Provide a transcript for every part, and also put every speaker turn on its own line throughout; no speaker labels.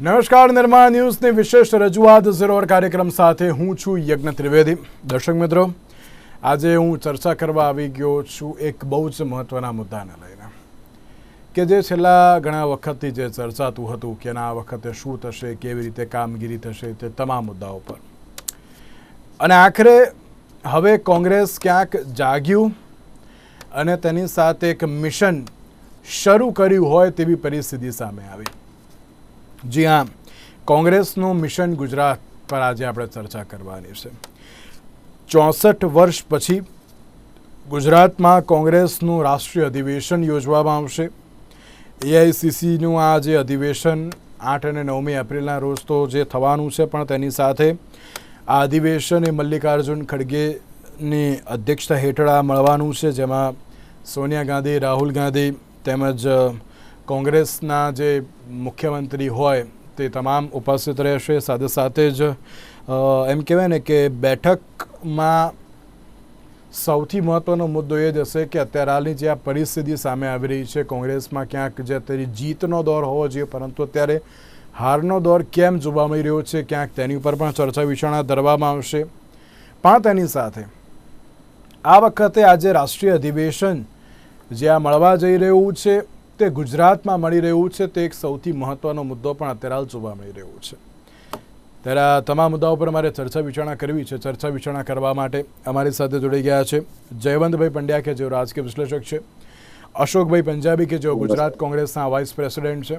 નમસ્કાર, નિર્માણ ન્યૂઝની વિશેષ રજૂઆત ઝીરો કાર્યક્રમ સાથે હું છું યજ્ઞ ત્રિવેદી. દર્શક મિત્રો, આજે હું ચર્ચા કરવા આવી ગયો છું એક બહુ જ મહત્ત્વના મુદ્દાને લઈને, કે જે છેલ્લા ઘણા વખતથી જે ચર્ચાતું હતું કે આ વખતે શું થશે, કેવી રીતે કામગીરી થશે, તે તમામ મુદ્દાઓ પર. અને આખરે હવે કોંગ્રેસ ક્યાંક જાગ્યું અને તેની સાથે એક મિશન શરૂ કર્યું હોય તેવી પરિસ્થિતિ સામે આવી. જી હા, કોંગ્રેસનું મિશન ગુજરાત પર આજે આપણે ચર્ચા કરવાની છે. 64 વર્ષ પછી ગુજરાતમાં કોંગ્રેસનું રાષ્ટ્રીય અધિવેશન યોજવામાં આવશે. એઆઈસીસીનું આ જે અધિવેશન 8 અને 9મી એપ્રિલના રોજ તો જે થવાનું છે, પણ તેની સાથે આ અધિવેશન એ મલ્લિકાર્જુન ખડગેની અધ્યક્ષતા હેઠળ આ મળવાનું છે, જેમાં સોનિયા ગાંધી, રાહુલ ગાંધી તેમજ કોંગ્રેસના જે મુખ્યમંત્રી હોય તે તમામ ઉપસ્થિત રહેશે. સાથે સાથે જ એમ કહેવાય ને કે બેઠકમાં સૌથી મહત્ત્વનો મુદ્દો એ જ હશે કે અત્યારે હાલની જે આ પરિસ્થિતિ સામે આવી રહી છે કોંગ્રેસમાં, ક્યાંક જે અત્યારે જીતનો દોર હોવો જોઈએ પરંતુ અત્યારે હારનો દોર કેમ જોવા મળી રહ્યો છે, ક્યાંક તેની ઉપર પણ ચર્ચા વિચારણા ધરવામાં આવશે. પણ તેની સાથે આ વખતે આજે રાષ્ટ્રીય અધિવેશન જે આ મળવા જઈ રહ્યું છે તે ગુજરાતમાં મળી રહ્યું છે, તે એક સૌથી મહત્ત્વનો મુદ્દો પણ અત્યારે હાલ જોવા મળી રહ્યો છે. ત્યારે આ તમામ મુદ્દાઓ પર અમારે ચર્ચા વિચારણા કરવી છે. ચર્ચા વિચારણા કરવા માટે અમારી સાથે જોડાઈ ગયા છે જયવંતભાઈ પંડ્યા, કે જેઓ રાજકીય વિશ્લેષક છે, અશોકભાઈ પંજાબી, કે જેઓ ગુજરાત કોંગ્રેસના વાઇસ પ્રેસિડેન્ટ છે,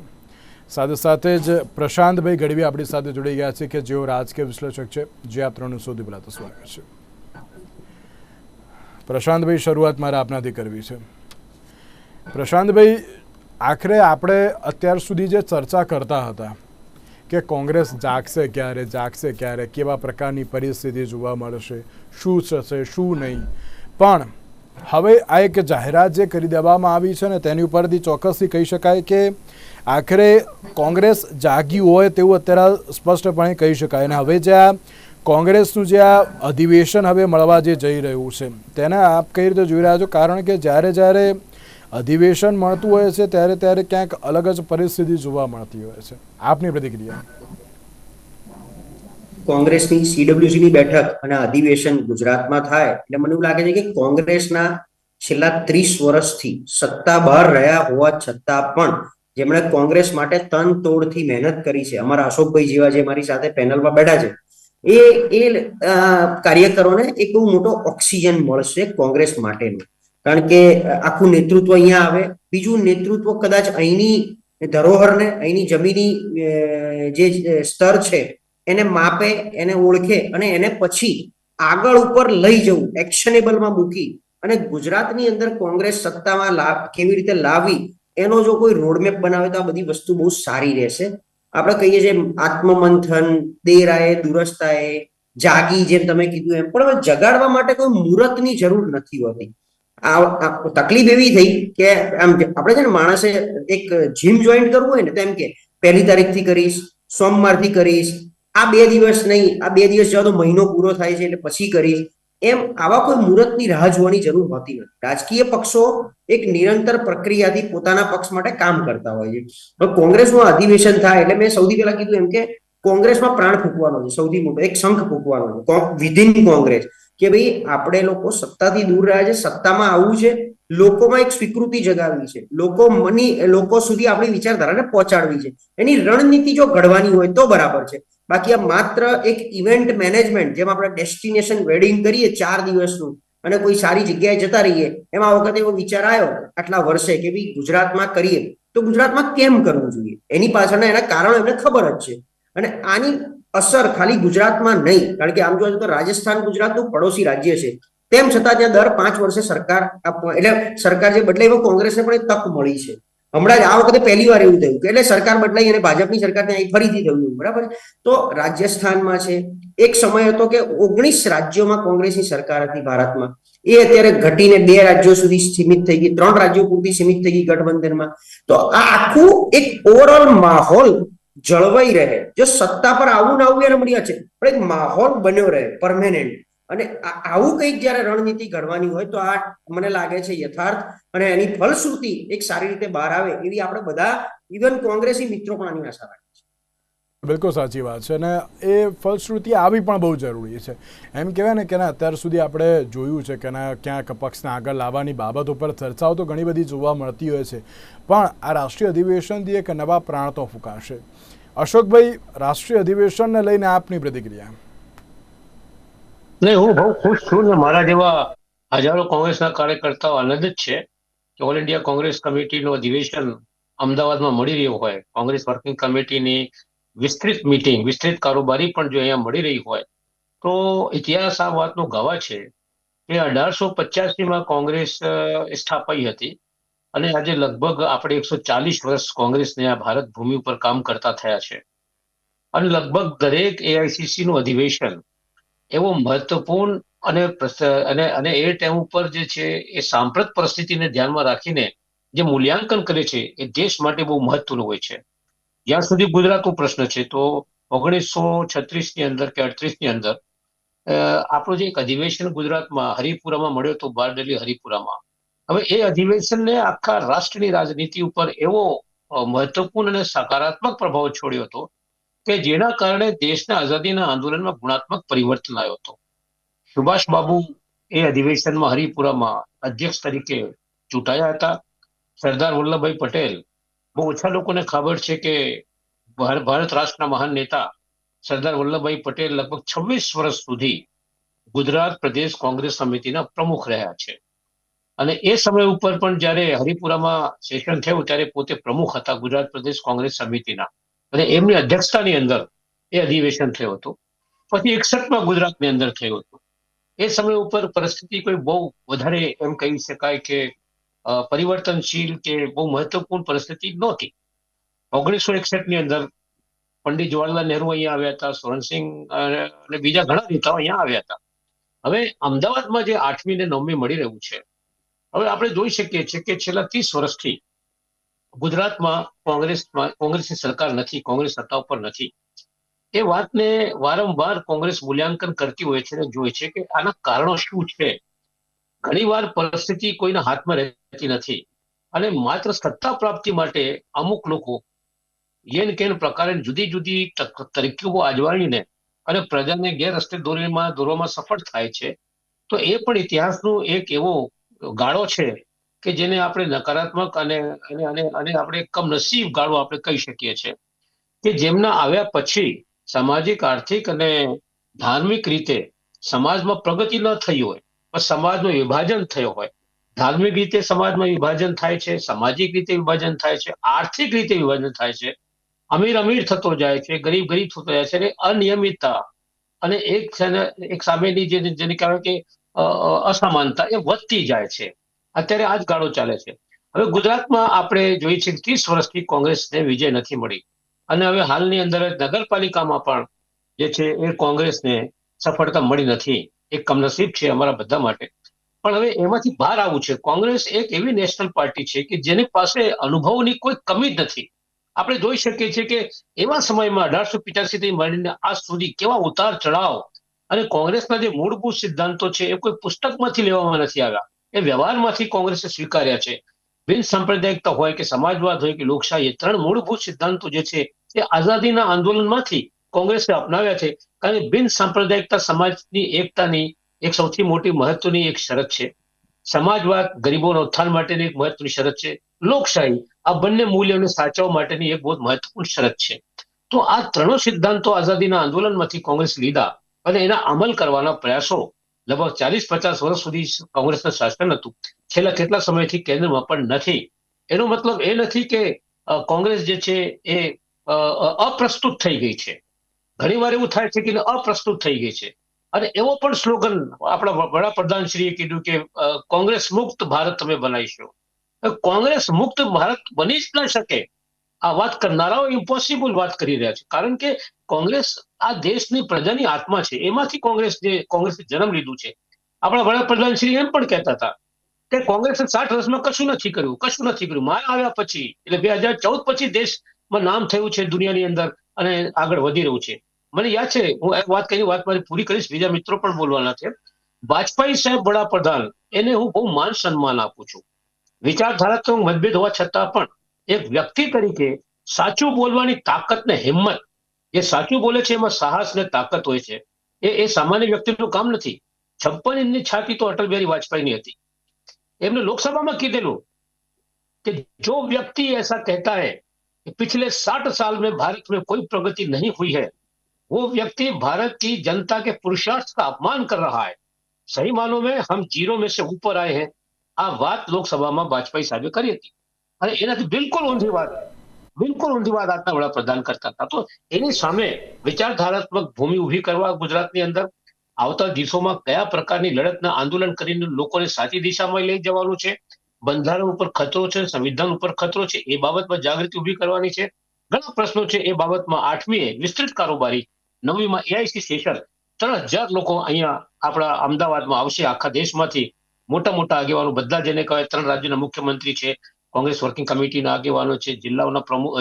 સાથે સાથે જ પ્રશાંતભાઈ ગઢવી આપણી સાથે જોડાઈ ગયા છે, કે જેઓ રાજકીય વિશ્લેષક છે. જે આપ ત્રણનું સૌથી પહેલાં તો સ્વાગત છે. પ્રશાંતભાઈ, શરૂઆત મારે આપનાથી કરવી છે. પ્રશાંતભાઈ, આખરે આપણે અત્યાર સુધી જે ચર્ચા કરતા હતા કે કોંગ્રેસ જાગશે ક્યારે, કેવા પ્રકારની પરિસ્થિતિ જોવા મળશે, શું થશે, શું નહીં, પણ હવે આ એક જાહેરાત જે કરી દેવામાં આવી છે ને તેની ઉપરથી ચોક્કસથી કહી શકાય કે આખરે કોંગ્રેસ જાગ્યું હોય તેવું અત્યારે સ્પષ્ટપણે કહી શકાય. અને હવે જે આ કોંગ્રેસનું જે આ અધિવેશન હવે મળવા જે જઈ રહ્યું છે તેને આપ કઈ રીતે જોઈ રહ્યા છો? કારણ કે જ્યારે અધિવેશન મળતું હોય છે ત્યારે ક્યાંક અલગ જ પરિસ્થિતિ જોવા મળતી હોય છે. આપની પ્રતિક્રિયા.
કોંગ્રેસની સીડબ્લ્યુસીની બેઠક અને અધિવેશન ગુજરાતમાં થાય એટલે મને એવું લાગે છે કે કોંગ્રેસના છેલ્લા 30 વર્ષથી સત્તા બહાર રહ્યા હોવા છતાં પણ જેમણે કોંગ્રેસ માટે તન તોડથી મહેનત કરી છે, અમારા અશોકભાઈ જેવા જે મારી સાથે પેનલમાં બેઠા છે, એ કાર્યકરોને એક બહુ મોટો ઓક્સિજન મળશે કોંગ્રેસ માટેનું. કારણ કે આખું નેતૃત્વ અહીંયા આવે, બીજું નેતૃત્વ કદાચ અહીંની ધરોહરને, અહીંની જમીની જે સ્તર છે એને માપે, એને ઓળખે અને એને પછી આગળ ઉપર લઈ જવું, એક્શનેબલમાં મૂકી અને ગુજરાતની અંદર કોંગ્રેસ સત્તામાં કેવી રીતે લાવવી એનો જો કોઈ રોડમેપ બનાવે તો આ બધી વસ્તુ બહુ સારી રહેશે. આપણે કહીએ છીએ આત્મમંથન, દેર આયે દુરસ્ત આયે, જાગી, જેમ તમે કીધું એમ, પણ હવે જગાડવા માટે કોઈ મુહૂર્તની જરૂર નથી હોતી. તકલીફ એવી થઈ કે આમ આપણે છે ને માણસે એક જીમ જોઈન્ટ કરવું હોય ને તો એમ કે 1લી તારીખથી કરીશ, સોમવારથી કરીશ, આ 2 દિવસ નહીં, આ 2 દિવસ જવા તો મહિનો પૂરો થાય છે એટલે પછી કરીશ. એમ આવા કોઈ મુહૂર્તની રાહ જોવાની જરૂર હોતી નથી. રાજકીય પક્ષો એક નિરંતર પ્રક્રિયાથી પોતાના પક્ષ માટે કામ કરતા હોય છે. હવે કોંગ્રેસનું અધિવેશન થાય એટલે મેં સૌથી પહેલા કીધું એમ કે કોંગ્રેસમાં પ્રાણ ફૂંકવાનો છે, સૌથી મોટો એક શંખ ફૂંકવાનો છે વિધિન કોંગ્રેસ, કે ભાઈ આપણે લોકો સત્તાથી દૂર રહ્યા છે, સત્તામાં આવવું છે, લોકોમાં એક સ્વીકૃતિ જગાવવી છે, લોકો સુધી આપણી વિચારધારાને પહોંચાડવી છે. એની રણનીતિ જો ઘડવાની હોય તો બરાબર છે. બાકી આ માત્ર એક ઇવેન્ટ મેનેજમેન્ટ, જેમ આપણે ડેસ્ટિનેશન વેડિંગ કરીએ 4 દિવસનું અને કોઈ સારી જગ્યાએ જતા રહીએ, એમાં આ વખતે એવો વિચાર આવ્યો આટલા વર્ષે કે ભાઈ ગુજરાતમાં કરીએ તો ગુજરાતમાં કેમ કરવું જોઈએ, એની પાછળના એના કારણો એમને ખબર જ છે. અને આની અસર ખાલી ગુજરાતમાં નહીં, કારણ કે આમ જોઈએ તો રાજસ્થાન ગુજરાતનું પડોશી રાજ્ય છે, તેમ છતાં ત્યાં દર 5 વર્ષે સરકાર એટલે સરકાર જે બદલાય એમાં કોંગ્રેસને પણ એક તક મળી છે. હમણાં જ આ વખતે પહેલી વાર એવું થયું કે એટલે સરકાર બદલાઈ અને ભાજપની સરકાર ત્યાં ફરીથી થયું, બરાબર. તો રાજસ્થાનમાં છે, એક સમય હતો કે 19 રાજ્યોમાં કોંગ્રેસની સરકાર હતી ભારતમાં, એ અત્યારે ઘટીને 2 રાજ્યો સુધી સીમિત થઈ ગઈ, 3 રાજ્યો પૂરતી સીમિત થઈ ગઈ ગઠબંધનમાં. તો આ આખું એક ઓવરઓલ માહોલ જળવાઈ રહે, જો સત્તા પર આવું ના આવું એને મળ્યા છે, પણ એક માહોલ બન્યો રહે પરમેનન્ટ. અને આવું કંઈક જયારે રણનીતિ ઘડવાની હોય તો આ મને લાગે છે યથાર્થ અને એની ફલશ્રુતિ એક સારી રીતે બહાર આવે એવી આપણે બધા ઇવન કોંગ્રેસી મિત્રો પણ આની આશા રાખે છે.
બિલકુલ સાચી વાત છે અને એ ફલશ્રુતિ આવી પણ બહુ જરૂરી છે. એમ કહેવાય ને કે અત્યાર સુધી આપણે જોયું છે કે ક્યાંક પક્ષને આગળ લાવવાની બાબત ઉપર ચર્ચાઓ તો ઘણી બધી જોવા મળતી હોય છે, પણ આ રાષ્ટ્રીય અધિવેશનથી એક નવા પ્રાણ તો ફૂંકાશે. અશોકભાઈ, રાષ્ટ્રીય અધિવેશનને લઈને આપની પ્રતિક્રિયા?
નહીં, હું બહુ ખુશ છું ને મારા જેવા હજારો કોંગ્રેસના કાર્યકર્તાઓ આનંદિત છે કે ઓલ ઇન્ડિયા કોંગ્રેસ કમિટીનું અધિવેશન અમદાવાદમાં મળી રહ્યું હોય. કોંગ્રેસ વર્કિંગ કમિટીની વિસ્તૃત મીટિંગ, વિસ્તૃત કારોબારી પણ જો અહીંયા મળી રહી હોય તો ઇતિહાસ આ વાતનો ગવાહ છે કે 1885માં કોંગ્રેસ સ્થાપાઈ હતી અને આજે લગભગ આપણે 140 વર્ષ કોંગ્રેસને આ ભારત ભૂમિ ઉપર કામ કરતા થયા છે. અને લગભગ દરેક એઆઈસીસી નું અધિવેશન એવો મહત્વપૂર્ણ અને એ ટાઈમ ઉપર જે છે એ સાંપ્રત પરિસ્થિતિને ધ્યાનમાં રાખીને જે મૂલ્યાંકન કરે છે એ દેશ માટે બહુ મહત્વનું હોય છે. જ્યાં સુધી ગુજરાતનો પ્રશ્ન છે તો 1936 ની અંદર કે 38 ની અંદર આપણું જે એક અધિવેશન ગુજરાતમાં હરિપુરામાં મળ્યો હતો, બારડોલી હરિપુરામાં. હવે એ અધિવેશનને આખા રાષ્ટ્રની રાજનીતિ ઉપર એવો મહત્વપૂર્ણ અને સકારાત્મક પ્રભાવ છોડ્યો હતો કે જેના કારણે દેશના આઝાદીના આંદોલનમાં ગુણાત્મક પરિવર્તન આવ્યો હતો. સુભાષ બાબુ એ અધિવેશનમાં હરિપુરામાં અધ્યક્ષ તરીકે ચૂંટાયા હતા. સરદાર વલ્લભભાઈ પટેલ, બહુ ઓછા લોકોને ખબર છે કે ભારત રાષ્ટ્રના મહાન નેતા સરદાર વલ્લભભાઈ પટેલ લગભગ 26 વર્ષ સુધી ગુજરાત પ્રદેશ કોંગ્રેસ સમિતિના પ્રમુખ રહ્યા છે. અને એ સમય ઉપર પણ જ્યારે હરિપુરામાં સેશન થયું ત્યારે પોતે પ્રમુખ હતા ગુજરાત પ્રદેશ કોંગ્રેસ સમિતિના, અને એમની અધ્યક્ષતાની અંદર એ અધિવેશન થયું હતું. પછી 61માં ગુજરાતની અંદર થયું હતું. એ સમય ઉપર પરિસ્થિતિ કોઈ બહુ વધારે એમ કહી શકાય કે પરિવર્તનશીલ કે બહુ મહત્વપૂર્ણ પરિસ્થિતિ નહોતી. 1961 ની અંદર પંડિત જવાહરલાલ નહેરુ અહીંયા આવ્યા હતા, સોરણસિંહ અને બીજા ઘણા નેતાઓ અહીંયા આવ્યા હતા. હવે અમદાવાદમાં જે 8મી ને 9મી મળી રહ્યું છે, હવે આપણે જોઈ શકીએ છીએ કે છેલ્લા 30 વર્ષથી ગુજરાતમાં કોંગ્રેસની સરકાર નથી, કોંગ્રેસ સત્તા ઉપર નથી. એ વાતને વારંવાર કોંગ્રેસ મૂલ્યાંકન કરતી હોય છે અને જોઈ છે કે આના કારણો શું છે. ઘણીવાર પરિસ્થિતિ કોઈના હાથમાં રહેતી નથી અને માત્ર સત્તા પ્રાપ્તિ માટે અમુક લોકો યેન કેન પ્રકારે જુદી જુદી તરકીબો આજમાવીને અને પ્રજાને ગેરરસ્તે દોરવામાં સફળ થાય છે. તો એ પણ ઇતિહાસનો એક એવો ગાળો છે કે જેને આપણે નકારાત્મક અને આપણે કમનસીબ ગાળો આપણે કહી શકીએ છીએ કે જેમના આવ્યા પછી સામાજિક, આર્થિક અને ધાર્મિક રીતે સમાજમાં પ્રગતિ ન થઈ હોય પણ સમાજનું વિભાજન થયો હોય. ધાર્મિક રીતે સમાજમાં વિભાજન થાય છે, સામાજિક રીતે વિભાજન થાય છે, આર્થિક રીતે વિભાજન થાય છે, અમીર થતો જાય છે, ગરીબ થતો જાય છે, અને અનિયમિતતા અને એક સામેની જેને કહેવાય કે અસમાનતા એ વધતી જાય છે. અત્યારે આ જ ગાળો ચાલે છે. હવે ગુજરાતમાં આપણે જોઈએ છીએ 30 વર્ષથી કોંગ્રેસને વિજય નથી મળી અને હવે હાલની અંદર નગરપાલિકામાં પણ જે છે એ કોંગ્રેસને સફળતા મળી નથી. એક કમનસીબ છે અમારા બધા માટે. પણ હવે એમાંથી બહાર આવવું છે. કોંગ્રેસ એક એવી નેશનલ પાર્ટી છે કે જેની પાસે અનુભવની કોઈ કમી જ નથી. આપણે જોઈ શકીએ છીએ કે એવા સમયમાં 1885 થી મળીને આજ સુધી કેવા ઉતાર ચઢાવ, અને કોંગ્રેસના જે મૂળભૂત સિદ્ધાંતો છે એ કોઈ પુસ્તકમાંથી લેવામાં નથી આવ્યા, એ વ્યવહારમાંથી કોંગ્રેસે સ્વીકાર્યા છે. બિન સાંપ્રદાયિકતા હોય કે સમાજવાદ હોય કે લોકશાહી, 3 મૂળભૂત સિદ્ધાંતો જે છે એ આઝાદીના આંદોલનમાંથી કોંગ્રેસે અપનાવ્યા છે. કારણ કે બિન સાંપ્રદાયિકતા સમાજની એકતાની એક સૌથી મોટી મહત્વની એક શરત છે. સમાજવાદ ગરીબોના ઉત્થાન માટેની એક મહત્વની શરત છે. લોકશાહી આ બંને મૂલ્યોને સાચવવા માટેની એક બહુ મહત્વપૂર્ણ શરત છે. તો આ 3 સિદ્ધાંતો આઝાદીના આંદોલનમાંથી કોંગ્રેસ લીધા અને એના અમલ કરવાના પ્રયાસો લગભગ 40-50 વર્ષ સુધી કોંગ્રેસનું શાસન હતું. છેલ્લા કેટલા સમયથી કેન્દ્રમાં પણ નથી. એનો મતલબ એ નથી કે કોંગ્રેસ જે છે એ અપ્રસ્તુત થઈ ગઈ છે. ઘણીવાર એવું થાય છે કે અપ્રસ્તુત થઈ ગઈ છે. અને એવો પણ સ્લોગન આપણા વડાપ્રધાનશ્રીએ કીધું કે કોંગ્રેસ મુક્ત ભારત અમે બનાવીશું. કોંગ્રેસ મુક્ત ભારત બની જ ન શકે. આ વાત કરનારાઓ ઇમ્પોસિબલ વાત કરી રહ્યા છે. કારણ કે કોંગ્રેસ આ દેશની પ્રજાની આત્મા છે. એમાંથી કોંગ્રેસે જન્મ લીધું છે. આપણા વડાપ્રધાનશ્રી એમ પણ કહેતા હતા કે કોંગ્રેસે 60 વર્ષમાં કશું નથી કર્યું. મારા આવ્યા પછી એટલે 2014 પછી દેશમાં નામ થયું છે દુનિયાની અંદર અને આગળ વધી રહ્યું છે. મને યાદ છે, હું એક વાત મારી પૂરી કરીશ, બીજા મિત્રો પણ બોલવાના છે. વાજપેયી સાહેબ વડાપ્રધાન, એને હું બહુ માન સન્માન આપું છું. વિચારધારાત્મક મતભેદ હોવા છતાં પણ એક વ્યક્તિ તરીકે સાચું બોલવાની તાકાત ને હિંમત જે સાચું બોલે છે એમાં સાહસ ને તાકાત હોય છે. એ સામાન્ય વ્યક્તિનું કામ નથી. 56 ઇંચની છાતી તો અટલ બિહારી વાजपेयीની હતી. એમને લોકસભામાં કીધેલું कि जो व्यक्ति ऐसा कहता है कि पिछले 60 साल में भारत में कोई प्रगति नहीं हुई है, वो व्यक्ति भारत की जनता के पुरुषार्थ का अपमान कर रहा है. सही मानों में हम जीरो में से ऊपर आए हैं. આ વાત લોકસભામાં વાજપેયી સાહેબે કરી હતી અને એનાથી બિલકુલ ઊંધી વાત આજના વડાપ્રધાન કરતા હતા. તો એની સામે વિચારધારાત્મક ભૂમિ ઊભી કરવા ગુજરાતની અંદર આવતા દિવસોમાં કયા પ્રકારની લડતના આંદોલન કરીને લોકોને સાચી દિશામાં લઈ જવાનું છે, બંધારણ ઉપર ખતરો છે, સંવિધાન ઉપર ખતરો છે, એ બાબતમાં જાગૃતિ ઊભી કરવાની છે. ઘણા પ્રશ્નો છે એ બાબતમાં 8મીએ વિસ્તૃત કારોબારી, 9મીમાં એઆઈસી સેશન, 3000 લોકો અહીંયા આપણા અમદાવાદમાં આવશે. આખા દેશમાંથી મોટા આગેવાનો, બધા જેને કહેવાય 3 રાજ્યોના મુખ્યમંત્રી છે, કોંગ્રેસ વર્કિંગ કમિટીના આગેવાનો છે, જિલ્લાઓના પ્રમુખ,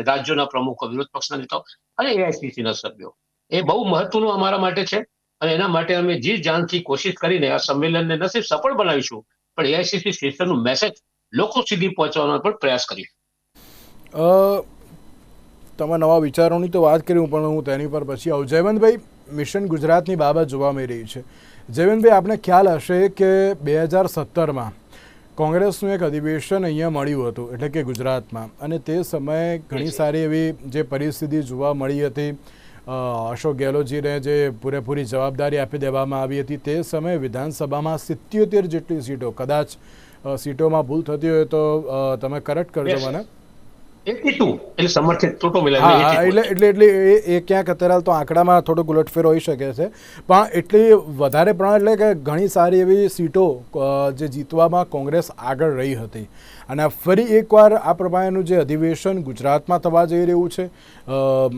રાજ્યોના પ્રમુખો, વિરોધ પક્ષના નેતાઓ અને એઆઈસીસીના સભ્યો. એ બહુ મહત્વનું અમારા માટે છે અને એના માટે અમે જી જાનથી કોશિશ કરીને આ સંમેલનને નસીબ સફળ બનાવીશું, પણ એઆઈસીસી સેશનનું મેસેજ લોકો સુધી પહોંચવાનો પણ પ્રયાસ કરીશું.
તમે નવા વિચારોની તો વાત કરી, પણ હું તેની પર પછી આવું. જયવંતભાઈ, મિશન ગુજરાતની બાબત જોવા મળી રહી છે. જયવંતભાઈ, આપને ખ્યાલ હશે કે 2017માં કોંગ્રેસનું એક અધિવેશન અહીંયા મળ્યું હતું, એટલે કે ગુજરાતમાં, અને તે સમયે ઘણી સારી એવી જે પરિસ્થિતિ જોવા મળી હતી. અશોક ગેહલોતજીને જે પૂરેપૂરી જવાબદારી આપી દેવામાં આવી હતી. તે સમયે વિધાનસભામાં 77 જેટલી સીટો, કદાચ સીટોમાં ભૂલ થતી હોય તો તમે કરેક્ટ કરજો મને. એટલે એ ક્યાંક અત્યારે તો આંકડામાં થોડોક ઉલટફેર હોઈ શકે છે, પણ એટલી વધારે પ્રમાણ, એટલે કે ઘણી સારી એવી સીટો જે જીતવામાં કોંગ્રેસ આગળ રહી હતી. અને ફરી એકવાર આ પ્રમાણેનું જે અધિવેશન ગુજરાતમાં થવા જઈ રહ્યું છે.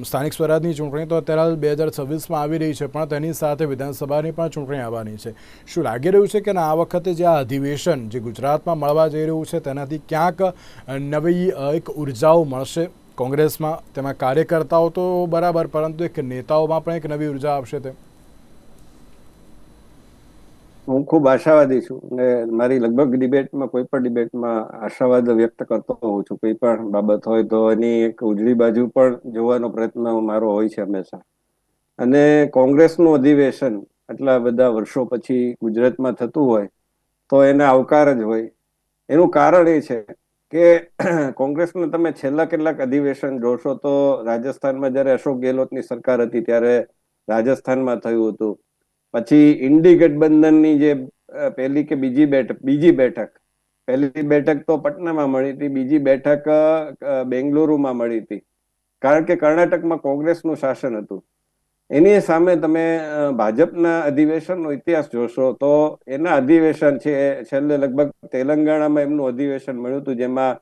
સ્થાનિક સ્વરાજની ચૂંટણી તો અત્યારે 2026માં આવી રહી છે, પણ તેની સાથે વિધાનસભાની પણ ચૂંટણી આવવાની છે. શું લાગી રહ્યું છે કે આ વખતે જે આ અધિવેશન જે ગુજરાતમાં મળવા જઈ રહ્યું છે તેનાથી ક્યાંક નવી એક ઉર્જાઓ મળશે કોંગ્રેસમાં? તેમાં કાર્યકર્તાઓ તો બરાબર, પરંતુ એક નેતાઓમાં પણ એક નવી ઉર્જા આવશે. તે
હું ખૂબ આશાવાદી છું અને મારી લગભગ ડિબેટમાં, કોઈ પણ ડિબેટમાં આશાવાદ વ્યક્ત કરતો હોઉં છું. કોઈ પણ બાબત હોય તો એની એક ઉજળી બાજુ પણ જોવાનો પ્રયત્ન મારો હોય છે હંમેશા. અને કોંગ્રેસનું અધિવેશન આટલા બધા વર્ષો પછી ગુજરાતમાં થતું હોય તો એને આવકાર જ હોય. એનું કારણ એ છે કે કોંગ્રેસને તમે છેલ્લા કેટલાક અધિવેશન જોશો તો રાજસ્થાનમાં જ્યારે અશોક ગેહલોતની સરકાર હતી ત્યારે રાજસ્થાનમાં થયું હતું. પછી ઇન્ડી ગઠબંધનની જે પહેલી કે બીજી બેઠક, પહેલી બેઠક તો પટનામાં મળી હતી, બીજી બેઠક બેંગલુરુમાં મળી હતી, કારણ કે કર્ણાટકમાં કોંગ્રેસનું શાસન હતું. એની સામે તમે ભાજપના અધિવેશનનો ઇતિહાસ જોશો તો એના અધિવેશન છે છેલ્લે લગભગ તેલંગાણામાં એમનું અધિવેશન મળ્યું હતું, જેમાં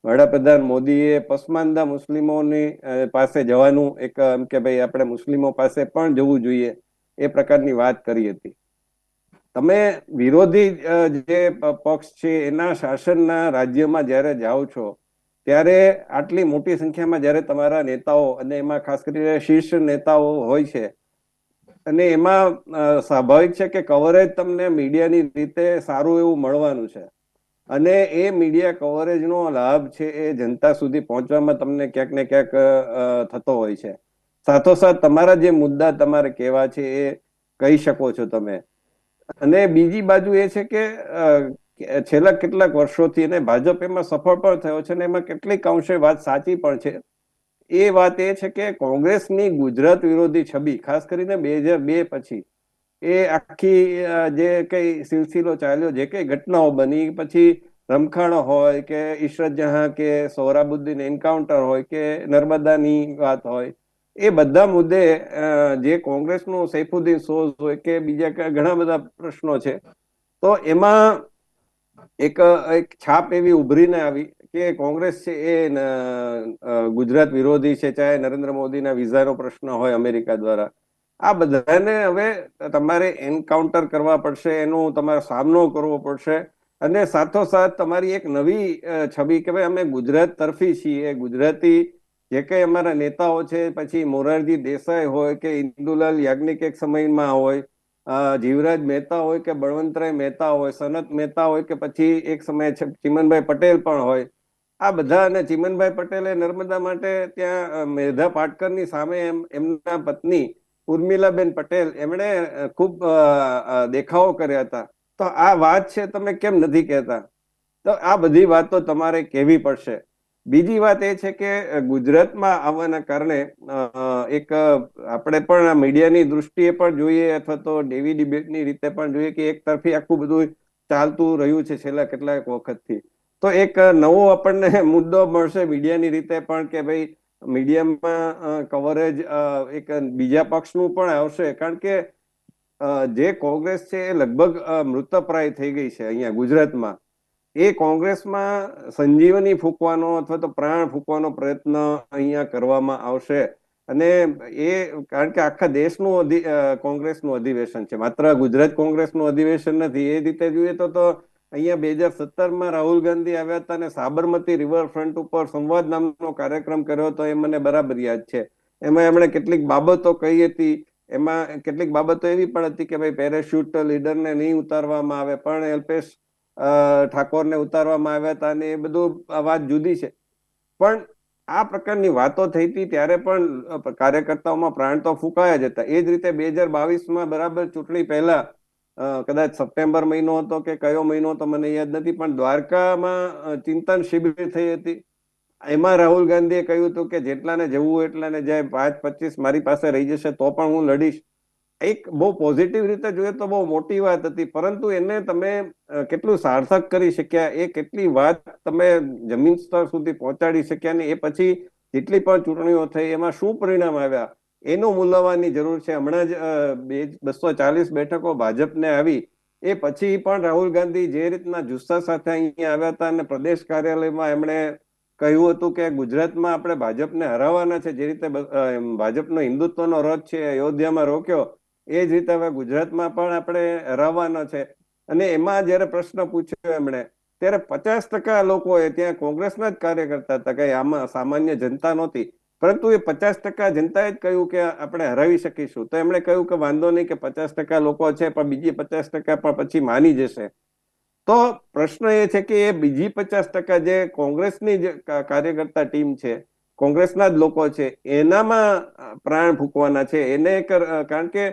વડાપ્રધાન મોદીએ પસમાંદા મુસ્લિમોની પાસે જવાનું, એક એમ કે ભાઈ આપણે મુસ્લિમો પાસે પણ જવું જોઈએ, એ પ્રકારની વાત કરી હતી. તમે વિરોધી જે પક્ષ છે એના શાસનના રાજ્યમાં જ્યારે જાઓ છો ત્યારે આટલી મોટી સંખ્યામાં જ્યારે તમારા નેતાઓ, અને એમાં ખાસ કરીને શીર્ષ નેતાઓ હોય છે, અને એમાં સ્વાભાવિક છે કે કવરેજ તમને મીડિયાની રીતે સારું એવું મળવાનું છે, અને એ મીડિયા કવરેજનો લાભ છે એ જનતા સુધી પહોંચવામાં તમને ક્યાંક ને ક્યાંક થતો હોય છે. સાથોસાથ તમારા જે મુદ્દા તમારે કહેવા છે એ કહી શકો છો તમે. અને બીજી બાજુ એ છે કે છેલ્લા કેટલાક વર્ષોથી, અને ભાજપ એમાં સફળ પણ થયો છે, અને એમાં કેટલીક અંશે વાત સાચી પણ છે. એ વાત એ છે કે કોંગ્રેસની ગુજરાત વિરોધી છબી, ખાસ કરીને 2002 પછી, એ આખી જે કઈ સિલસિલો ચાલ્યો, જે કઈ ઘટનાઓ બની, પછી રમખાણો હોય કે ઇશરત જહાં કે સોહરાબુદ્દીન એન્કાઉન્ટર હોય કે નર્મદાની વાત હોય, એ બધા મુદ્દે જે કોંગ્રેસનું સૈફુદ્દીન સોઝ હોય કે બીજા ઘણા બધા પ્રશ્નો છે, તો એમાં એક છાપ એવી ઉભરીને આવી કે કોંગ્રેસ છે એ ગુજરાત વિરોધી છે. ચાહે નરેન્દ્ર મોદીના વિઝાનો પ્રશ્ન હોય અમેરિકા દ્વારા, આ બધાને હવે તમારે એન્કાઉન્ટર કરવા પડશે, એનો તમારે સામનો કરવો પડશે. અને સાથોસાથ તમારી એક નવી છબી કે ભાઈ અમે ગુજરાત તરફી છીએ, ગુજરાતી જે કઈ અમારા નેતાઓ છે, પછી મોરારજી દેસાઈ હોય કે ઇન્દુલાલ યાજ્ઞિક એક સમયમાં હોય, જીવરાજ મહેતા હોય કે બળવંતરાય મહેતા હોય, સનત મહેતા હોય કે પછી એક સમયે ચિમનભાઈ પટેલ પણ હોય, આ બધા અને ચિમનભાઈ પટેલે નર્મદા માટે ત્યાં મેધા પાટકરની સામે એમના પત્ની ઉર્મિલાબેન પટેલ એમણે ખૂબ દેખાવો કર્યા હતા. તો આ વાત છે તમે કેમ નથી કહેતા? તો આ બધી વાતો તમારે કહેવી પડશે. બીજી વાત એ છે કે ગુજરાતમાં આવવાના કારણે એક આપણે પણ મીડિયાની દૃષ્ટિએ પણ જોઈએ અથવા તો ડેવી ડિબેટની રીતે પણ જોઈએ કે એક તરફી આખું બધું ચાલતું રહ્યું છે છેલ્લા કેટલાક વખતથી. તો એક નવો આપણને મુદ્દો મળશે મીડિયાની રીતે પણ કે ભાઈ મીડિયામાં કવરેજ એક બીજા પક્ષનું પણ આવશે, કારણ કે જે કોંગ્રેસ છે એ લગભગ મૃતપ્રાય થઈ ગઈ છે અહીંયા ગુજરાતમાં. એ કોંગ્રેસમાં સંજીવની ફૂંકવાનો અથવા તો પ્રાણ ફૂંકવાનો પ્રયત્ન અહીંયા કરવામાં આવશે. અને એ કારણ કે આખા દેશનું કોંગ્રેસનું અધિવેશન છે, માત્ર ગુજરાત કોંગ્રેસનું અધિવેશન નથી. એ રીતે જોઈએ તો અહીંયા 2017માં રાહુલ ગાંધી આવ્યા હતા અને સાબરમતી રિવરફ્રન્ટ ઉપર સંવાદ નામનો કાર્યક્રમ કર્યો હતો, એ મને બરાબર યાદ છે. એમાં એમણે કેટલીક બાબતો કહી હતી. એમાં કેટલીક બાબતો એવી પણ હતી કે ભાઈ પેરાશૂટ લીડરને નહીં ઉતારવામાં આવે, પણ અલ્પેશ ઠાકોરને ઉતારવામાં આવ્યા હતા અને એ બધું વાત જુદી છે. પણ આ પ્રકારની વાતો થઈ હતી ત્યારે પણ કાર્યકર્તાઓમાં પ્રાણ તો ફૂંકાયા જ હતા. એ જ રીતે 2022માં બરાબર ચૂંટણી પહેલા કદાચ સપ્ટેમ્બર મહિનો હતો કે કયો મહિનો તો મને યાદ નથી, પણ દ્વારકામાં ચિંતન શિબિર થઈ હતી. એમાં રાહુલ ગાંધીએ કહ્યું હતું કે જેટલાને જવું એટલાને જાય, 5-25 મારી પાસે રહી જશે તો પણ હું લડીશ. એક બહુ પોઝિટિવ રીતે જોઈએ તો બહુ મોટી વાત હતી, પરંતુ એને તમે કેટલું સાર્થક કરી શક્યા, એ કેટલી વાત તમે જમીન સ્તર સુધી પહોંચાડી શક્યા, ને એ પછી જેટલી પણ ચૂંટણીઓ થઈ એમાં શું પરિણામ આવ્યા એનું મૂલવવાની જરૂર છે. હમણાં જ 240 બેઠકો ભાજપને આવી, એ પછી પણ રાહુલ ગાંધી જે રીતના જુસ્સા સાથે અહીંયા આવ્યા હતા અને પ્રદેશ કાર્યાલયમાં એમણે કહ્યું હતું કે ગુજરાતમાં આપણે ભાજપને હરાવવાના છે, જે રીતે ભાજપનો હિન્દુત્વનો રથ છે અયોધ્યામાં રોક્યો, એ જ રીતે હવે ગુજરાતમાં પણ આપણે હરાવવાના છે. અને એમાં જયારે પ્રશ્ન પૂછ્યો એમણે, ત્યારે 50% લોકોએ ત્યાં કોંગ્રેસના જ કાર્યકર્તા હતા, કઈ આમાં સામાન્ય જનતા નહોતી, પરંતુ એ 50% જનતાએ જ કહ્યું કે આપણે હરાવી શકીશું. તો એમણે કહ્યું કે વાંધો નહીં કે 50% લોકો છે, પણ બીજી 50% પણ પછી માની જશે. તો પ્રશ્ન એ છે કે એ બીજી 50% જે કોંગ્રેસની જે કાર્યકર્તા ટીમ છે, કોંગ્રેસના જ લોકો છે, એનામાં પ્રાણ ફૂંકવાના છે એને. કારણ કે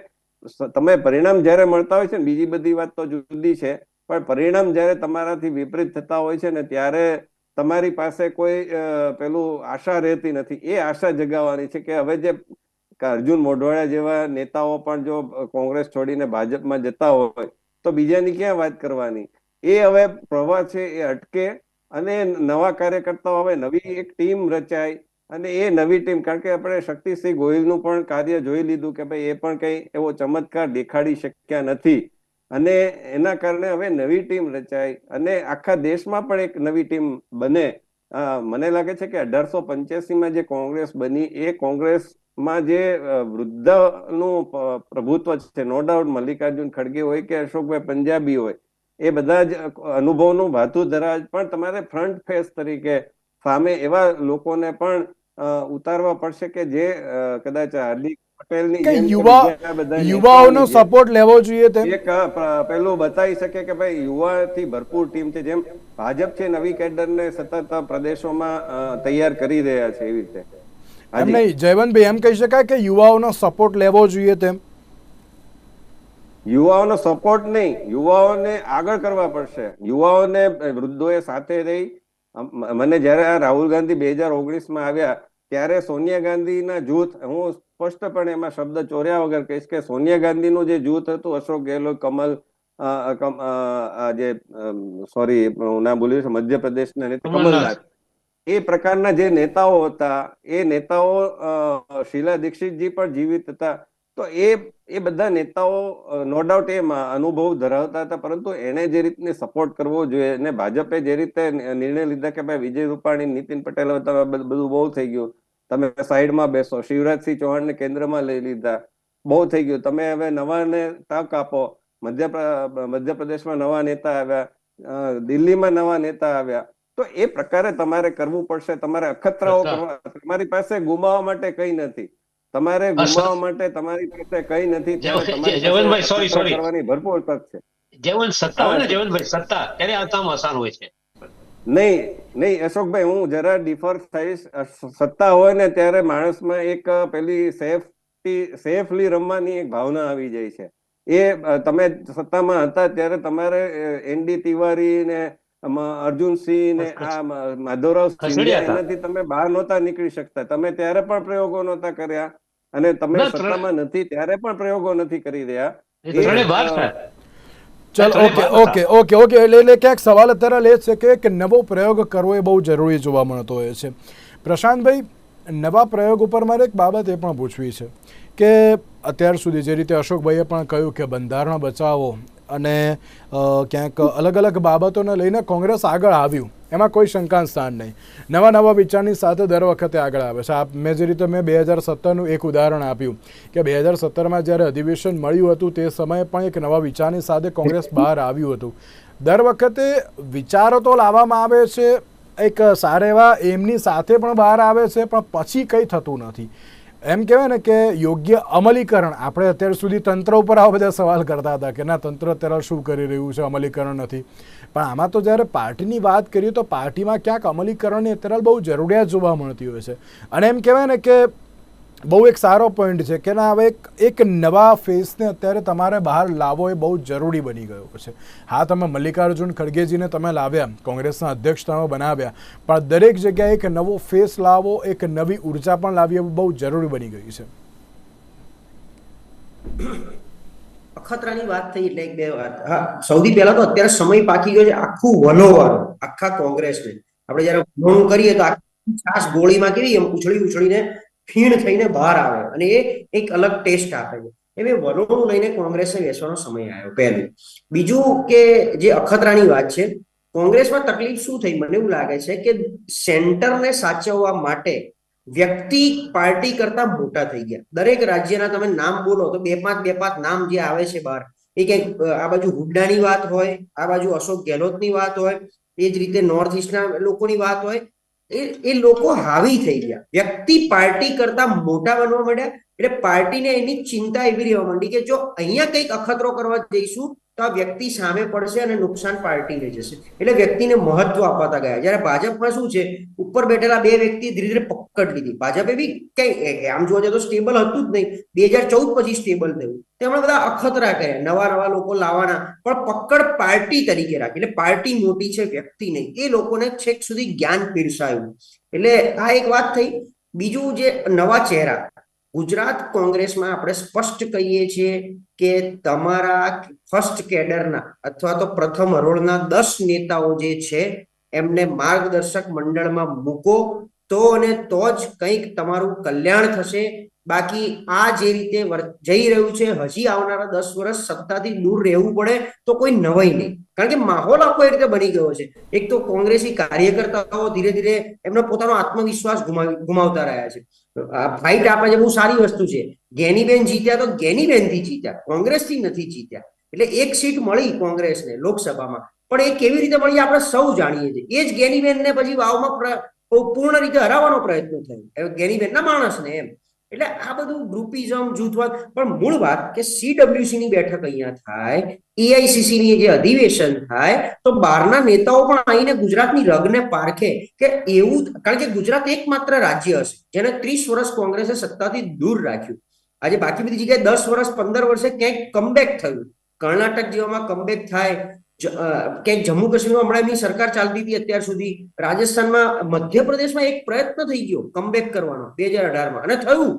તમે પરિણામ જયારે મળતા હોય છે ને, બીજી બધી વાત તો જુદી છે, પણ પરિણામ જયારે તમારાથી વિપરીત થતા હોય છે ને, ત્યારે તમારી પાસે કોઈ પેલું આશા રહેતી નથી. એ આશા જગાવવાની છે કે હવે જે અર્જુન મોઢવાડા જેવા નેતાઓ પણ જો કોંગ્રેસ છોડીને ભાજપમાં જતા હોય તો બીજાની ક્યાં વાત કરવાની. એ હવે પ્રવાહ છે એ અટકે અને નવા કાર્યકર્તાઓ હવે નવી એક ટીમ રચાય. અને એ નવી ટીમ, કારણ કે આપણે શક્તિસિંહ ગોહિલનું પણ કાર્ય જોઈ લીધું કે ભાઈ એ પણ કઈ એવો ચમત્કાર દેખાડી શક્યા નથી, અને એના કારણે હવે નવી ટીમ રચાય અને આખા દેશમાં પણ એક નવી ટીમ બને. મને લાગે છે કે 1885માં જે કોંગ્રેસ બની, એ કોંગ્રેસમાં જે વૃદ્ધનું પ્રભુત્વ છે, નો ડાઉટ મલ્લિકાર્જુન ખડગે હોય કે અશોકભાઈ પંજાબી હોય, એ બધા જ અનુભવનું ભાથું ધરાવે, પણ તમારે ફ્રન્ટ ફેસ તરીકે સામે એવા લોકોને પણ ઉતારવા પડશે કે જે કદાચ હાર્દિક પટેલની જેમ
યુવાઓનો સપોર્ટ લેવો જોઈએ,
એક પેલું બતાવી શકે કે ભાઈ યુવાથી ભરપૂર ટીમ છે. જેમ ભાજપ છે નવી કેડરને સતત પ્રદેશોમાં તૈયાર કરી રહ્યા છે, એવી રીતે
એમ નહીં જયવંતભાઈ, એમ કહી શકાય કે યુવાઓનો સપોર્ટ લેવો જોઈએ તેમ?
યુવાઓનો સપોર્ટ નહીં, યુવાઓને આગળ કરવા પડશે. યુવાઓને વૃદ્ધોએ સાથે રહી. મને જયારે આ રાહુલ ગાંધી 2019માં આવ્યા ત્યારે સોનિયા ગાંધીના જૂથ, હું સ્પષ્ટપણે એમાં શબ્દ ચોર્યા વગર કહીશ કે સોનિયા ગાંધીનું જે જૂથ હતું, અશોક ગેહલોત, કમલ હું ના ભૂલી મધ્યપ્રદેશના નેતા કમલનાથ, એ પ્રકારના જે નેતાઓ હતા, એ નેતાઓ શીલા દીક્ષિતજી પણ જીવિત હતા. તો એ બધા નેતાઓ નો ડાઉટ એ અનુભવ ધરાવતા હતા, પરંતુ એને જે રીતને સપોર્ટ કરવો જોઈએ અને ભાજપે જે રીતે નિર્ણય લીધા કે ભાઈ વિજય રૂપાણી, નીતિન પટેલ, બધું બહુ થઈ ગયું, તમે સાઈડમાં બેસો, શિવરાજસિંહ ચૌહાણને કેન્દ્રમાં લઈ લીધા, બહુ થઈ ગયું, તમે હવે નવાને તક આપો. મધ્યપ્રદેશમાં નવા નેતા આવ્યા, દિલ્હીમાં નવા નેતા આવ્યા, તો એ પ્રકારે તમારે કરવું પડશે. તમારે અખતરાઓ કરવા, તમારી પાસે ગુમાવવા માટે કઈ નથી, તમારે ગુમાવવા માટે તમારી પાસે કઈ નથી,
જયવંતભાઈ
કરવાની ભરપૂર તક છે.
જયવંત સત્તા હોય ને, જયવંતભાઈ સત્તા ત્યારે આતામાં આસાન હોય છે.
નહીં અશોકભાઈ, હું જરા ડિફર થઈશ. સત્તા હોય ને ત્યારે માણસમાં એક પેલી સેફલી રમવાની એક ભાવના આવી જાય છે. એ તમે સત્તામાં હતા ત્યારે તમારે એનડી તિવારી ને અર્જુનસિંહ ને આ માધવરાવ સિંધિયા, એનાથી તમે બહાર નહોતા નીકળી શકતા. તમે ત્યારે પણ પ્રયોગો નહોતા કર્યા અને તમે સત્તામાં નથી ત્યારે પણ પ્રયોગો નથી કરી રહ્યા.
ચલ ઓકે એટલે ક્યાંક સવાલ અત્યારે લે છે કે એક નવો પ્રયોગ કરવો એ બહુ જરૂરી જોવા મળતો હોય છે. પ્રશાંતભાઈ, નવા પ્રયોગ ઉપર મારે એક બાબત એ પણ પૂછવી છે કે અત્યાર સુધી જે રીતે અશોકભાઈએ પણ કહ્યું કે બંધારણ બચાવો અને ક્યાંક અલગ અલગ બાબતોને લઈને કોંગ્રેસ આગળ આવ્યું, એમાં કોઈ શંકા સ્થાન નહીં. નવા વિચારની સાથે દર વખતે આગળ આવે છે. મેં જે રીતે 2017નું એક ઉદાહરણ આપ્યું કે 2017માં જ્યારે અધિવેશન મળ્યું હતું તે સમયે પણ એક નવા વિચારની સાથે કોંગ્રેસ બહાર આવ્યું હતું. દર વખતે વિચારો તો લાવવામાં આવે છે, એક સારા એવા એમની સાથે પણ બહાર આવે છે, પણ પછી કંઈ થતું નથી. એમ કહેવાય ને કે યોગ્ય અમલીકરણ, આપણે અત્યાર સુધી તંત્ર ઉપર આવા બધા સવાલ કરતા હતા કે ના તંત્ર અત્યારે શું કરી રહ્યું છે, અમલીકરણ નથી. પણ આમાં તો જ્યારે પાર્ટીની વાત કરીએ તો પાર્ટીમાં ક્યાંક અમલીકરણની અત્યારે બહુ જરૂરિયાત જોવા મળતી હોય છે. અને એમ કહેવાય ને કે બહુ એક સારો પોઈન્ટ છે કે ના હવે એક નવા ફેસને અત્યારે તમારે બહાર લાવવો એ બહુ જરૂરી બની ગયો છે. હા, તમે મલ્લિકાર્જુન ખડગેજીને તમે લાવ્યા, કોંગ્રેસના અધ્યક્ષ તમે બનાવ્યા, પણ દરેક જગ્યાએ એક નવો ફેસ લાવવો, એક નવી ઉર્જા પણ લાવવી એ બહુ જરૂરી બની ગઈ છે.
અખતરાની વાત થઈ એટલે એક બે વાત. હા, સૌથી પહેલા તો અત્યારે સમય પાકી ગયો છે આખું વલોવાનું, આખા કોંગ્રેસને આપણે જયારે વલોણું કરીએ તો આખી છાસ ગોળીમાં કેવી એમ ઉછળીને ફીણ થઈને બહાર આવે અને એ એક અલગ ટેસ્ટ આપે છે. એ વલોણું લઈને કોંગ્રેસે બેસવાનો સમય આવ્યો પહેલું. બીજું કે જે અખતરાની વાત છે, કોંગ્રેસમાં તકલીફ શું થઈ મને એવું લાગે છે કે સેન્ટરને સાચવવા માટે વ્યક્તિ પાર્ટી કરતા મોટા થઈ ગયા. દરેક રાજ્યના તમે નામ બોલો તો બે પાંચ નામ જે આવે છે બહાર, એ કંઈક આ બાજુ હુડ્ડાની વાત હોય, આ બાજુ અશોક ગેહલોતની વાત હોય, એ જ રીતે નોર્થ ઇસ્ટના લોકોની વાત હોય, એ લોકો હાવી થઈ ગયા. વ્યક્તિ પાર્ટી કરતા મોટા બનવા માંડ્યા. એટલે પાર્ટીને એની ચિંતા એવી રહેવા માંડી કે જો અહીંયા કંઈક અખતરો કરવા જઈશું તો આ વ્યક્તિ સામે પડશે અને નુકસાન પાર્ટીને જશે. એટલે વ્યક્તિને મહત્વ અપાતા ગયા. જયારે ભાજપમાં શું છે, ઉપર બેઠેલા બે વ્યક્તિ ધીરે ધીરે પકડ લીધી. ભાજપે બી કઈ આમ જોવા જાય તો સ્ટેબલ હતું જ નહીં, 2014 પછી સ્ટેબલ થયું. તેમણે બધા અખતરા કર્યા, નવા લોકો લાવવાના, પણ પકડ પાર્ટી તરીકે રાખી. એટલે પાર્ટી મોટી છે, વ્યક્તિ નહીં. એ લોકોને છેક સુધી જ્ઞાન પીરસાયું. એટલે આ એક વાત થઈ. બીજું જે નવા ચહેરા ગુજરાત કોંગ્રેસમાં આપણે સ્પષ્ટ કહીએ છીએ કે તમારા ફર્સ્ટ કેડરના અથવા તો પ્રથમ હરોળના 10 નેતાઓ જે છે એમને માર્ગદર્શક મંડળમાં મૂકો તો અને તો જ કંઈક તમારું કલ્યાણ થશે. બાકી આ જે રીતે જઈ રહ્યું છે, હજી આવનારા 10 વર્ષ સત્તાથી દૂર રહેવું પડે તો કોઈ નવાઈ નહીં. કારણ કે માહોલ આખો એ રીતે બની ગયો છે. એક તો કોંગ્રેસી કાર્યકર્તાઓ ધીરે ધીરે એમનો પોતાનો આત્મવિશ્વાસ ગુમાવતા રહ્યા છે. ફાઇટ આપે છે, બહુ સારી વસ્તુ છે. ગેનીબેન જીત્યા તો ગેનીબેન થી જીત્યા, કોંગ્રેસ થી નથી જીત્યા. એટલે એક સીટ મળી કોંગ્રેસને લોકસભામાં, પણ એ કેવી રીતે મળી આપણે સૌ જાણીએ છીએ. એ જ ગેનીબેનને પછી વાવમાં પૂર્ણ રીતે હરાવવાનો પ્રયત્ન થયો ગેનીબેનના માણસને એમ. એટલે આ બધું ગ્રુપિઝમ, જૂથવાદ. પણ મૂળ વાત કે સીડબ્લ્યુસી ની બેઠક અહીંયા થાય, એઆઈસીસી ની જે અધિવેશન થાય તો બહારના નેતાઓ પણ આવીને ગુજરાતની રગને પારખે કે એવું. કારણ કે ગુજરાત એકમાત્ર રાજ્ય હશે જેને 30 વર્ષ કોંગ્રેસે સત્તાથી દૂર રાખ્યું. આજે બાકી બધી જગ્યાએ 10 વર્ષ 15 વર્ષે ક્યાંક કમબેક થયું. કર્ણાટક જેવામાં કમબેક થાય, ક્યાંક જમ્મુ કાશ્મીરમાં હમણાં એમની સરકાર ચાલતી હતી અત્યાર સુધી. રાજસ્થાનમાં, મધ્યપ્રદેશમાં એક પ્રયત્ન થઈ ગયો કમબેક કરવાનો 2018માં અને થયું.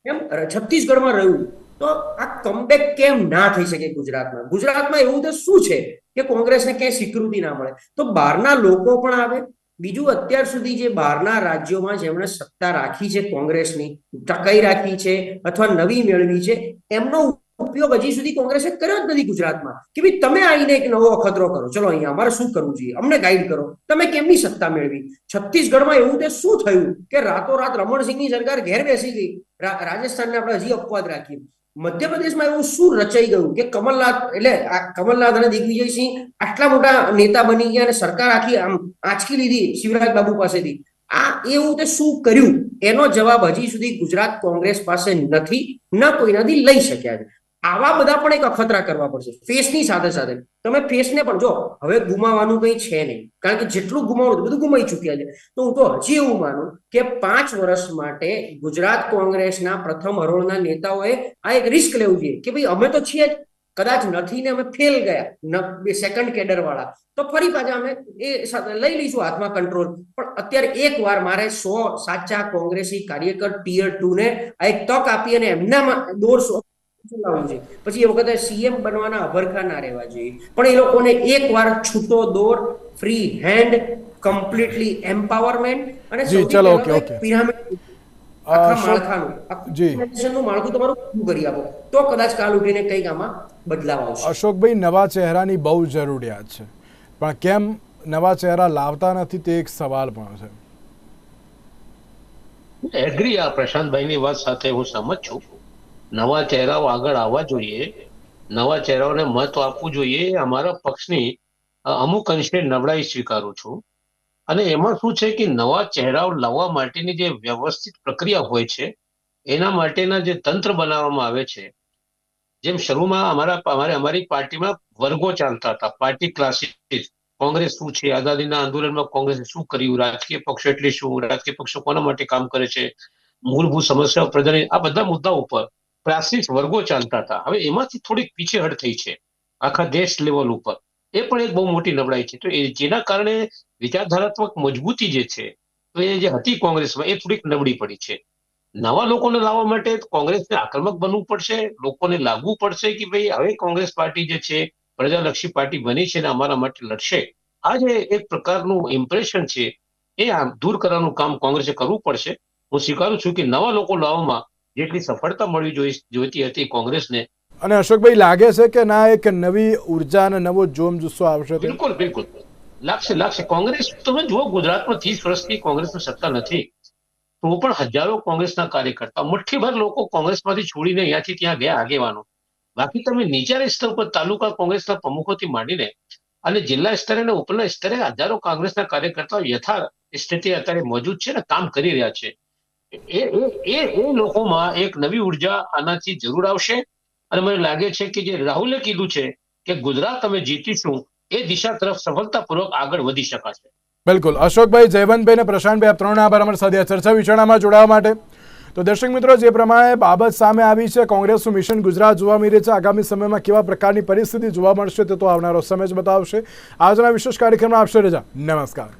એમ છત્તીસગઢમાં રહ્યું. તો આ કમબેક કેમ ના થઈ શકે ગુજરાતમાં? ગુજરાતમાં એવું તો શું છે કે કોંગ્રેસને ક્યાંય સ્વીકૃતિ ના મળે? તો બહારના લોકો પણ આવે. બીજું, અત્યાર સુધી જે બહારના રાજ્યોમાં જેમણે સત્તા રાખી છે કોંગ્રેસની, ટકાઈ રાખી છે અથવા નવી મેળવી છે, એમનો ઉપયોગ હજી સુધી કોંગ્રેસે કર્યો જ નથી ગુજરાતમાં. કે ભાઈ તમે આવીને એક નવો અખતરો કરો, ચલો અહીંયા અમારે શું કરવું જોઈએ, અમને ગાઈડ કરો. તમે કેમની સત્તા મેળવી? છત્તીસગઢમાં એવું તે શું થયું કે રાતોરાત રમણસિંહની સરકાર ઘેર બેસી ગઈ? રાજસ્થાનને આપણે હજી અપવાદ રાખીએ. મધ્યપ્રદેશમાં એવું શું રચાઈ ગયું કે કમલનાથ, એટલે આ કમલનાથ અને દિગ્વિજયસિંહ આટલા મોટા નેતા બની ગયા અને સરકાર આખી આમ આંચકી લીધી શિવરાજ બાબુ પાસેથી. આ એવું તે શું કર્યું? એનો જવાબ હજી સુધી ગુજરાત કોંગ્રેસ પાસે નથી, ન કોઈનાથી લઈ શક્યા છે. આવા બધા પણ એક અખતરા કરવા પડશે ફેસની સાથે સાથે. તમે ફેસને પણ જો હવે ગુમાવવાનું કંઈ છે નહીં, કારણ કે જેટલું ગુમાવવાનું બધું ગુમાવી ચૂક્યા છે. તો હું તો હજી એવું માનું કે 5 વર્ષ માટે ગુજરાત કોંગ્રેસના પ્રથમ હરોળના નેતાઓએ આ એક રિસ્ક લેવું જોઈએ કે ભાઈ અમે તો છીએ જ, કદાચ નથી ને અમે ફેલ ગયા સેકન્ડ કેડર વાળા, તો ફરી પાછા અમે એ લઈ લઈશું હાથમાં કંટ્રોલ. પણ અત્યારે એક વાર મારે 100 સાચા કોંગ્રેસી કાર્યકર ટિયર 2 ને આ એક તક આપી અને એમનામાં દોરસો ચલાવવું છે. પછી એ વખતે સીએમ બનવાના અભરખા ના રહેવા જોઈએ, પણ એ લોકોને એક વાર છૂટો દોર, ફ્રી હેન્ડ, કમ્પ્લીટલી એમ્પાવરમેન્ટ અને પિરામિડ આખા માળખાનું માળખું તમારું પૂરું કરી આપો, તો કદાચ કાલ ઉઠીને કંઈક આમાં બદલાવ આવશે.
અશોકભાઈ, નવા ચહેરાની બહુ જરૂરિયાત છે, પણ કેમ નવા ચહેરા લાવતા નથી તે એક સવાલ પણ છે.
એગ્રી આ પ્રશાંતભાઈની વાત સાથે હું સહમત છું. નવા ચહેરાઓ આગળ આવવા જોઈએ, નવા ચહેરાઓને મહત્વ આપવું જોઈએ. અમારા પક્ષની અમુક અંશે નબળાઈ સ્વીકારું છું. અને એમાં શું છે કે નવા ચહેરાઓ લાવવા માટેની જે વ્યવસ્થિત પ્રક્રિયા હોય છે, એના માટેના જે તંત્ર બનાવવામાં આવે છે, જેમ શરૂમાં અમારી પાર્ટીમાં વર્ગો ચાલતા હતા, પાર્ટી ક્લાસીસ. કોંગ્રેસ શું છે, આઝાદીના આંદોલનમાં કોંગ્રેસે શું કર્યું, રાજકીય પક્ષો એટલે શું, રાજકીય પક્ષો કોના માટે કામ કરે છે, મૂળભૂત સમસ્યાઓ પ્રજાની, આ બધા મુદ્દા ઉપર ક્લાસીસ વર્ગો ચાલતા હતા. હવે એમાંથી થોડીક પીછેહટ થઈ છે આખા દેશ લેવલ ઉપર. એ પણ એક બહુ મોટી નબળાઈ છે. તો જેના કારણે વિચારધારાત્મક મજબૂતી જે છે, તો એ જે હતી કોંગ્રેસમાં, એ થોડીક નબળી પડી છે. નવા લોકોને લાવવા માટે કોંગ્રેસને આક્રમક બનવું પડશે, લોકોને લાગવું પડશે કે ભાઈ હવે કોંગ્રેસ પાર્ટી જે છે પ્રજાલક્ષી પાર્ટી બની છે ને અમારા માટે લડશે. આ જે એક પ્રકારનું ઇમ્પ્રેશન છે એ દૂર કરવાનું કામ કોંગ્રેસે કરવું પડશે. હું સ્વીકારું છું કે નવા લોકો લાવવામાં જેટલી સફળતા મળવી જોઈતી હતી કોંગ્રેસને.
અને અશોકભાઈ, લાગે છે કે ના એક નવી ઉર્જા અને નવો જોમ જુસ્સો આવશે?
બિલકુલ બિલકુલ લાગશે. કોંગ્રેસ તમે જુઓ, ગુજરાતમાં 30 વર્ષથી કોંગ્રેસની સત્તા નથી, તો પણ હજારો કોંગ્રેસના કાર્યકર્તા, મુઠ્ઠીભર લોકો કોંગ્રેસમાંથી છોડીને અહીંયાથી ત્યાં ગયા આગેવાનો. બાકી તમે નીચેના સ્તર પર તાલુકા કોંગ્રેસના પ્રમુખોથી માંડીને અને જિલ્લા સ્તરે અને ઉપરના સ્તરે હજારો કોંગ્રેસના કાર્યકર્તાઓ યથા સ્થિતિ અત્યારે મોજૂદ છે ને કામ કરી રહ્યા છે. એ લોકોમાં એક નવી ઉર્જા આનાથી જરૂર આવશે. અને મને લાગે છે કે જે રાહુલે કીધું છે કે ગુજરાત અમે જીતીશું, એ દિશા તરફ સફળતાપૂર્વક આગળ વધી શકાશે.
બિલકુલ. અશોકભાઈ, જયવંતભાઈ અને પ્રશાંતભાઈ, આપ ત્રણના આભાર અમારી સાથે ચર્ચા વિચારણામાં જોડાવા માટે. તો દર્શક મિત્રો, જે પ્રમાણે બાબત સામે આવી છે, કોંગ્રેસનું મિશન ગુજરાત જોવા મળી રહ્યું છે. આગામી સમયમાં કેવા પ્રકારની પરિસ્થિતિ જોવા મળશે તે તો આવનારો સમય જ બતાવશે. આજના વિશેષ કાર્યક્રમમાં આપશે રજા. નમસ્કાર.